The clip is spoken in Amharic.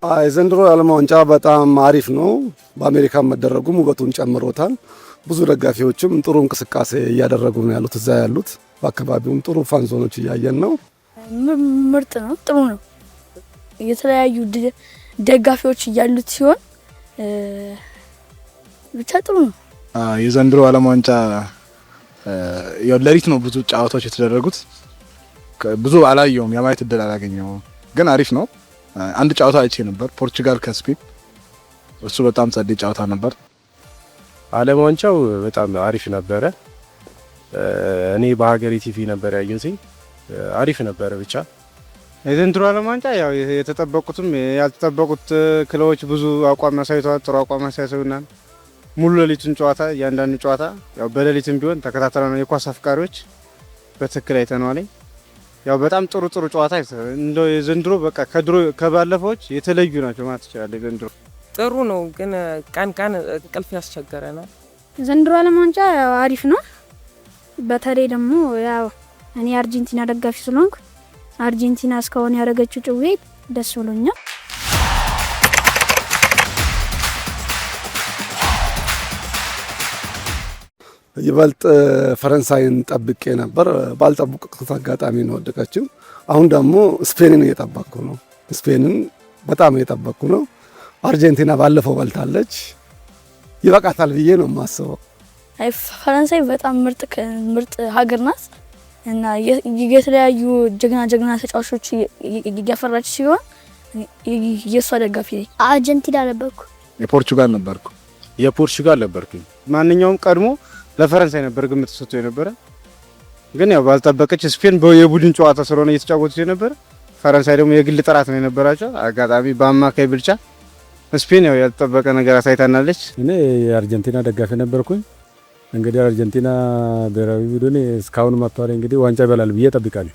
የዘንድሮ የዓለም ዋንጫ በጣም አሪፍ ነው። በአሜሪካ መደረጉም ውበቱን ጨምሮታል። ብዙ ደጋፊዎችም ጥሩ እንቅስቃሴ እያደረጉ ነው ያሉት። እዛ ያሉት በአካባቢውም ጥሩ ፋንዞኖች እያየን ነው። ምርጥ ነው፣ ጥሩ ነው። የተለያዩ ደጋፊዎች እያሉት ሲሆን ብቻ ጥሩ ነው። የዘንድሮ ዓለም ዋንጫ ለሊት ነው ብዙ ጨዋታዎች የተደረጉት። ብዙ አላየውም፣ የማየት እድል አላገኘውም፣ ግን አሪፍ ነው። አንድ ጨዋታ አይቼ ነበር፣ ፖርቹጋል ከስፔን። እሱ በጣም ጸዴ ጨዋታ ነበር። ዓለም ዋንጫው በጣም አሪፍ ነበረ። እኔ በሀገሬ ቲቪ ነበር ያየሁት። አሪፍ ነበረ። ብቻ የዘንድሮ ዓለም ዋንጫ ያው የተጠበቁትም ያልተጠበቁት ክለቦች ብዙ አቋም አሳይተዋል። ጥሩ አቋም አሳይተውናል። ሙሉ ሌሊቱን ጨዋታ እያንዳንዱ ጨዋታ ያው በሌሊትም ቢሆን ተከታተለው የኳስ አፍቃሪዎች በትክክል አይተናል። ያው በጣም ጥሩ ጨዋታ እንደው የዘንድሮ በቃ ከድሮ ከባለፈዎች የተለዩ ናቸው ማለት ይችላል። የዘንድሮ ጥሩ ነው፣ ግን ቀን እንቅልፍ ያስቸገረናል። ዘንድሮ ዓለም ዋንጫ ያው አሪፍ ነው። በተለይ ደግሞ ያው እኔ አርጀንቲና ደጋፊ ስለሆንኩ አርጀንቲና እስካሁን ያደረገችው ጭዌ ደስ ብሎኛል። ይበልጥ ፈረንሳይን ጠብቄ ነበር። ባልጠብቁት አጋጣሚ ነው ወደቀችው። አሁን ደግሞ ስፔንን እየጠበቅኩ ነው። ስፔንን በጣም እየጠበቅኩ ነው። አርጀንቲና ባለፈው በልታለች፣ ይበቃታል ብዬ ነው የማስበው። ፈረንሳይ በጣም ምርጥ ሀገር ናት እና የተለያዩ ጀግና ተጫዋቾች እያፈራች ሲሆን የሷ ደጋፊ ነኝ። አርጀንቲና ነበርኩ። የፖርቹጋል ነበርኩ። ማንኛውም ቀድሞ ለፈረንሳይ ነበር ግምት ተሰጥቶ የነበረ፣ ግን ያው ባልጠበቀች ስፔን የቡድን ጨዋታ ስለሆነ እየተጫወቱ የነበረ፣ ፈረንሳይ ደግሞ የግል ጥራት ነው የነበራቸው። አጋጣሚ በአማካይ ብልጫ ስፔን ያው ያልተጠበቀ ነገር አሳይታናለች። እኔ የአርጀንቲና ደጋፊ ነበርኩኝ። እንግዲህ አርጀንቲና ብሔራዊ ቡድን እስካሁን መጥቷል። እንግዲህ ዋንጫ ይበላል ብዬ እጠብቃለሁ።